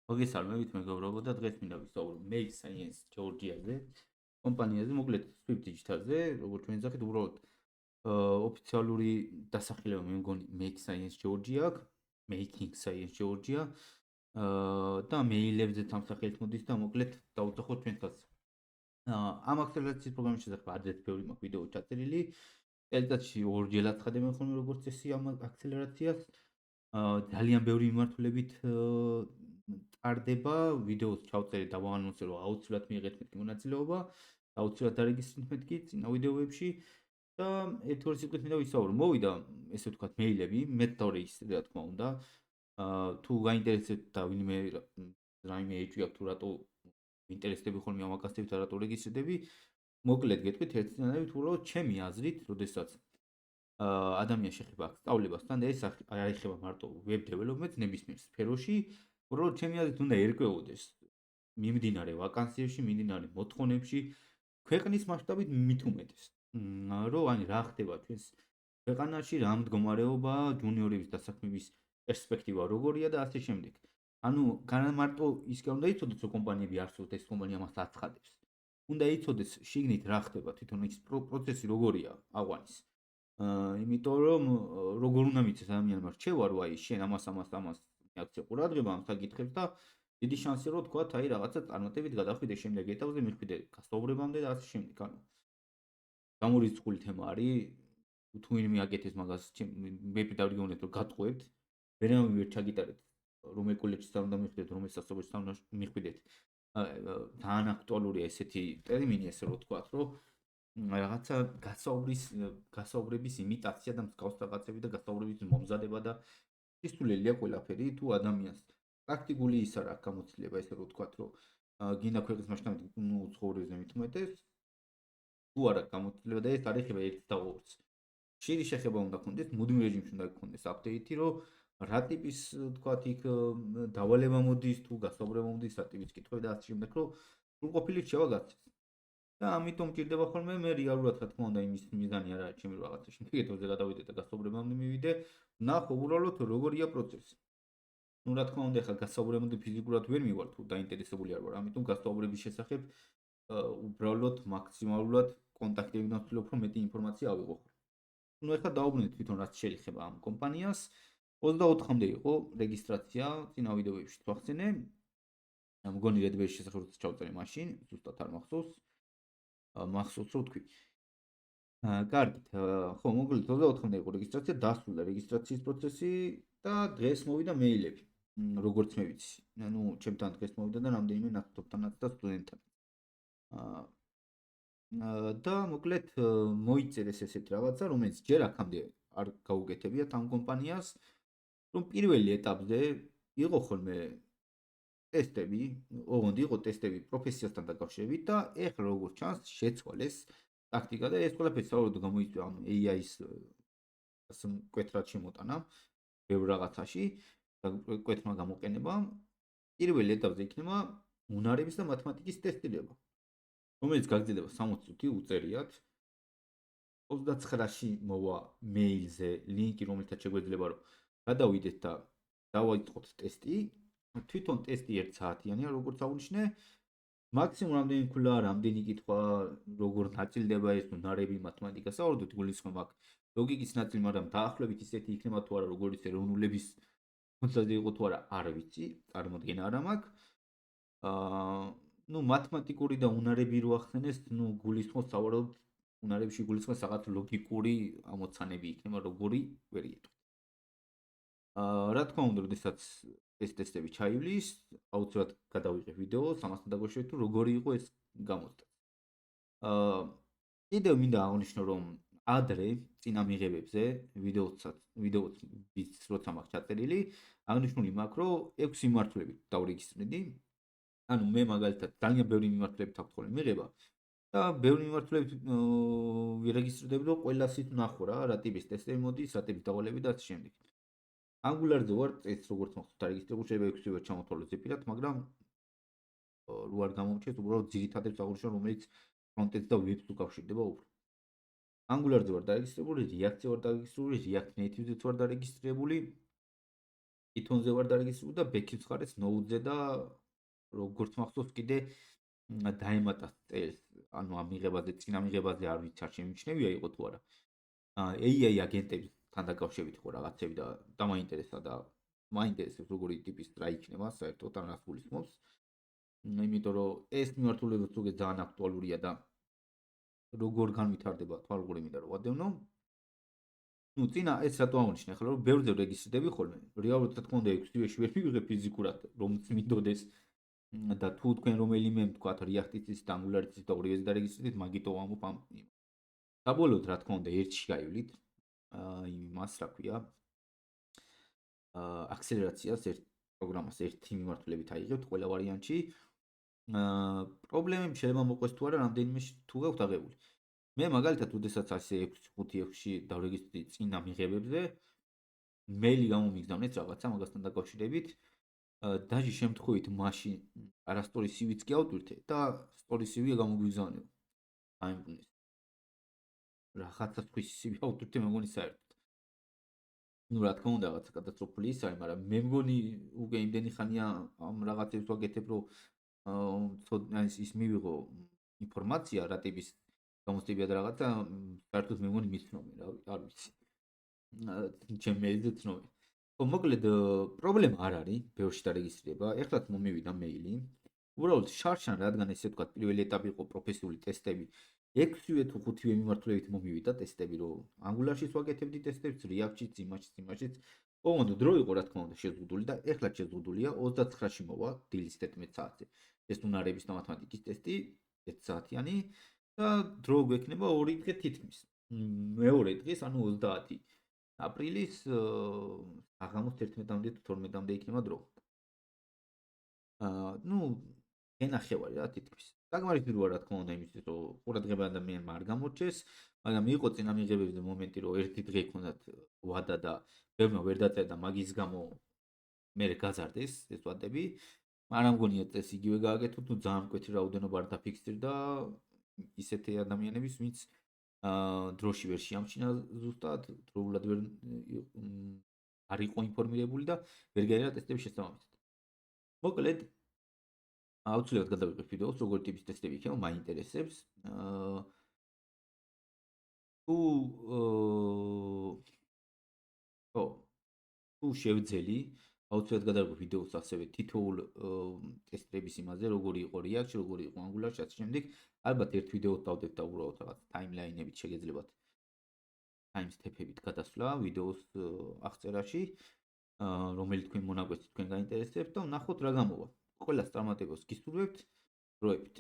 მოგესალმებით მეგობრებო და დღეს მინდა ვისაუბრო Make Science Georgia-ზე, კომპანიაზე, მოკლედ Swift Digital-ზე, როგორც ჩვენ ძახით, უბრალოდ ოფიციალური დასახელება მე მგონი Make Science Georgia აქვს, Making Science Georgia და მეილებზე თამსახელით მოდის და მოკლედ დავუძახოთ ჩვენთაც. ამ აქსელერაციის პროგრამის შესახებ ადრეც ბევრი მაქვს ვიდეო ჩაწერილი. წელიწადში ორჯერ აცხადებენ ხოლმე როგორც წესი ამ აქსელერაციას. ძალიან ბევრი მიმართულებით ტარდება, ვიდეოს ჩავწერე და ვანონსე, რომ აუცილებლად მიიღეთ მეთქი მონაწილეობა, აუცილებლად დარეგისტრირდეთ მეთქი წინა ვიდეოებში და ერთ-ორი სიტყვით მინდა ვისაუბრო. მოვიდა, ესე ვთქვათ, მეილები, მე დავრეგისტრირე, რა თქმა უნდა. თუ გაინტერესებთ და ვინმე რაიმე ეჭვი აქვს თუ რატო ინტერესდები ხოლმე ამ აკასებით და რატო რეგისტრირდები, მოკლედ გეტყვით ერთწლიანებით, უბრალოდ ჩემი აზრით, როდესაც ადამიანს შეხება აქვს სწავლებასთან და ეს არ ეხება მარტო web development-ს ნებისმიერ სფეროში, უბრალოდ ჩემი აზრით უნდა ერკვეოდეს მიმდინარე ვაკანსიებში, მიმდინარე მოთხოვნებში, ქვეყნის მასშტაბით მით უმეტეს. რომ აი რა ხდება ჩვენს ქვეყანაში, რა მდგომარეობაა, ჯუნიორების დასაქმების პერსპექტივა როგორია და ასე შემდეგ. ანუ განა მარტო ის კი არ უნდა იცოდეს, რომ კომპანიები არსებობს, ეს კომპანია მას აცხადებს. უნდა იცოდეს შიგნით რა ხდება, თვითონ ის პროცესი როგორია აღვანის. იმიტომ რომ როგორ უნდა მიცეს ადამიანმა რჩევა, რომ აი შენ ამას მიაქცე ყურადღება ამ საკითხებს და დიდი შანსია რომ თქვა აი რაღაცა წარმატებით გადახვიდე შემდეგ ეტაპზე, მიხვიდე გასაუბრებამდე და ასე შემდეგ. ანუ გამორიცხული თემა არის. თუ ვინმე აკეთებს მაგას, მე დავიგონეთ რომ გატყუებთ. ვერანაირ ვერ ჩაგიტარეთ, რომელ კოლეჯში და უნდა მიხვიდეთ, რომელ სასწავლებელში და უნდა მიხვიდეთ. ძალიან აქტუალურია ესეთი ტერმინი, ესე რომ თქვათ, რომ რაღაცა გასაუბრების იმიტაცია და მსგავს რაღაცები და გასაუბრების მომზადება და სისულელია ყველაფერი თუ ადამიანს პრაქტიკული ის არ აქვს გამოცდილება, ესე რომ ვთქვათ, რომ გინდა ქვეყნის მასშტაბით ცხოვრებზე მით უმეტეს თუ არ აქვს გამოცდილება და ეს არ ეხება ერთს და ორს. ხშირი შეხება უნდა ქონდეს, მუდმივ რეჟიმში უნდა ქონდეს აპდეიტი, რომ რა ტიპის ვთქვათ იქ დავალება მოდის თუ გასაუბრება მოდის, რა ტიპის კითხვები და ასე შემდეგ, რომ სრულყოფილი რჩევა გაცეს. და ამიტომ ჭირდება ხოლმე მე რეალურად რა თქმა უნდა იმის მიზანი არ არის ჩემი რაღაცა შემდეგ ეტაპზე გადავიდე და გასაუბრებამდე მივიდე, ნახო უბრალოდ როგორია პროცესი. ну რა თქმა უნდა ახლა გასაუბრებამდე ფიზიკურად ვერ მივალ თუ დაინტერესებული არ ვარ, ამიტომ გასაუბრების შესახებ უბრალოდ მაქსიმალურად კონტაქტები ნაცვლი უფრო მეტი ინფორმაცია ავიღო. ну ახლა დაუბრუნდით თვითონ რაც შეიძლება ამ კომპანიას. 24-მდე იყო რეგისტრაცია, წინა ვიდეოებში თქვახსენე. მგონი რედბერის შესახებ როცა ჩავწერე მაშინ, ზუსტად არ მახსოვს. მახსოვს რომ თქვი. კარგით, ხო, მოკლედ 24-მდე იყო რეგისტრაცია, დასრულდა რეგისტრაციის პროცესი და დღეს მოვიდა მეილები. როგორც მე ვიცი. ანუ ჩემთან დღეს მოვიდა და რამდენიმე ნაცნობთანაც და სტუდენტთან. და მოკლედ მოიწერეს ესეთ რაღაცა, რომელიც ჯერ აქამდე არ გაუგეთებიათ ამ კომპანიას, რომ პირველი ეტაპზე იყო ხოლმე ტესტები, ოღონდ იყო ტესტები პროფესიასთან დაკავშირებით და ეხლა როგორც ჩანს შეცვალეს ტაქტიკა და ეს ყველაფერი საერთოდ გამოიწვია ანუ AI-ის ასე მკვეთრად შემოტანა ბევრ რაღაცაში და მკვეთრმა გამოყენებამ. პირველ ეტაპზე იქნება უნარების და მათემატიკის ტესტირება, რომელიც გაგრძელდება 60 წუთი უწერიათ. 29-ში მოვა მეილზე ლინკი, რომელთაც შეგვეძლება რომ გადავიდეთ და დავაწყოთ ტესტი. თვითონ ტესტი 1 საათიანია, როგორც აღნიშნე. მაქსიმუმ რამდენი ქულა, რამდენი კითხვა, როგორ ნაწილდება ეს უნარები, მათემატიკა, საერთოდ გულისხმობ აქ ლოგიკის ნაწილი, მაგრამ დაახლოებით ისეთი იქნება თუ არა, როგორც ეროვნულების კონსულტაცია იყო თუ არა, არ ვიცი, წარმოდგენა არ მაქვს. ну მათემატიკური და უნარები რო ახსენეს, ну გულისხმობს საერთოდ უნარებში გულისხმობს რაღაც ლოგიკური ამოცანები იქნება, როგორი ვერ იტყვი. რა თქმა უნდა, როდესაც ეს ტესტები ჩაივლის, აუცილებლად გადავიღებ ვიდეოს ამასთან დაკავშირებით, თუ როგორი იყო ეს გამოცდა. კიდევ მინდა აღნიშნო, რომ ადრე წინა მიღებებზე ვიდეოც როცა მაქვს ჩაწერილი, აღნიშნული მაქვს, რომ 6 მიმართულებით დავრეგისტრირდი. ანუ მე მაგალითად ძალიან ბევრი მიმართულებით აქვს ხოლმე მიღება და ბევრი მიმართულებით ვირეგისტრირდები, რომ ყველასით ვნახო რა ტიპის ტესტები მოდის, რა ტიპის დავალებები და ასე შემდეგ. Angular-ზე ვარ, ეს როგორც მახსოვს დარეგისტრირებული, შეიძლება 6 ვარ ჩამოთვალოს ზეპირად, მაგრამ რო არ გამომჩეს, უბრალოდ ძირითადებს აღნიშნავ, რომელიც ფრონტენდს და webs უკავშირდება უფრო. Angular-ზე ვარ დარეგისტრირებული, React-ზე ვარ დარეგისტრირებული, React Native-ზეც ვარ დარეგისტრირებული. Python-ზე ვარ დარეგისტრირებული და back-ის მხარეს Node-ზე და როგორც მახსოვს კიდე დაემატა წელს, ანუ ამ მიღებაზე, წინა მიღებაზე არ ვიცი არ შემიჩნევია იყო თუ არა. AI აგენტებთან დაკავშირებით ხო რაღაცები და დამაინტერესა და მაინტერესებს როგორი ტიპის რა იქნება საერთოდ ან რას გულისხმობს. იმიტომ რომ ეს მიმართულებით ზოგადად ძალიან აქტუალურია და როგორ განვითარდება თვალყური მინდა რომ ვადევნო. ნუ წინა ეს რატო აღნიშნე ახლა რომ ბევრზე რეგისტრირდები ხოლმე. რეალურად რა თქმა უნდა 6-ში ვერ მივიღე ფიზიკურად რომ წმინდოდეს და თუ თქვენ რომელიმე თქვათ React-იც და Angular-იც და ორივეზე დარეგისტრირდით, მაგიტო ვამბობ ამ საბოლოოდ რა თქმა უნდა ერთში გაივლით. იმას რა ქვია? აქსელერაციას ერთ პროგრამას ერთი მიმართულებით აიღებთ ყველა ვარიანტში. პრობლემები შეიძლება მოყვეს თუ არა რამდენიმე თუ გაქვთ აღებული. მე მაგალითად უდესაც ასე 6-5-6-ში დავრეგისტრირდი წინა მიღებებზე, მეილი გამომიგზავნეთ რაღაცა მაგასთან დაკავშირებით. დაჟე შემთხვევით მაშინ არასტორი CV-ც კი ავტვირთე და სტორი CV-ი გამოგვიგზავნება. აიმპნის. რაღაცა თქვის CV ავტვირთე მეგონი საერთოდ. ნუ რა თქმა უნდა რაღაცა კატასტროფული ის არის, მაგრამ მე მგონი უკვე იმდენი ხანია ამ რაღაცებს ვაკეთებ, რომ ის მივიღო ინფორმაცია რა ტიპის გამოსტებია და რაღაცა საერთოდ მე მგონი მიცნობი რა არ ვიცი. ჩემ მეილზე ცნობი. ხო მოკლედ პრობლემა არ არის ბევრში დარეგისტრირება. ეხლაც მომივიდა მეილი. უბრალოდ შარშან რადგან ესე ვთქვათ პირველი ეტაპი იყო პროფესიული ტესტები. 6-ვე თუ 5-ვე მიმართულებით მომივიდა ტესტები, რომ Angular-შიც ვაკეთებდი ტესტებს, React-შიც, იმაშიც. ოღონდ დრო იყო რა თქმა უნდა შეზღუდული და ეხლა შეზღუდულია 29-ში მოვა დილის 11 საათზე. ეს უნარების და მათემატიკის ტესტი 1 საათიანი და დრო გვექნება 2 დღე თითქმის. მეორე დღეს, ანუ 30 აპრილის საღამოს 11-მდე თუ 12-მდე იქნება დრო. ნუ ენახევარი რა თითქმის. საკმარისად რა თქმა უნდა იმისთვის რომ ყურადღება ადამიანმა არ გამორჩეს, მაგრამ იყო წინა მიღებებზე მომენტი რომ ერთი დღე იქონდათ ვადა და ბევრმა ვერ დაწერა და მაგის გამო მე გაზარდეს ეს ვადები. მაგრამ მგონია წეს იგივე გააკეთოთ, თუ ძალიან მკვეთრი რაოდენობა არ დაფიქსირდა ისეთი ადამიანების, ვინც დროში ვერ შეამჩნია ზუსტად, დროულად ვერ არ იყო ინფორმირებული და ვერ გაიარა ტესტების შესაბამისად. მოკლედ აუცილებლად გადავიღებ ვიდეოს, როგორი ტიპის ტესტები იქნება, მაინტერესებს. თუ შევძელი, აუცილებლად გადავიღებ ვიდეოს ასევე თითოეულ ტესტების იმაზე, როგორი იყო React-ში, როგორი იყო Angular-ში, ასე შემდეგ. ალბათ ერთ ვიდეოს დავდებ და უბრალოდ რაღაც ტაიმლაინებით შეგეძლებათ ტაიმსტეპებით გადასვლა ვიდეოს აღწერაში, რომელიც თქვენ მონაკვეთი თქვენ გაინტერესებთ და ვნახოთ რა გამოვა. ყველას წარმატებას გისურვებთ, დროებით.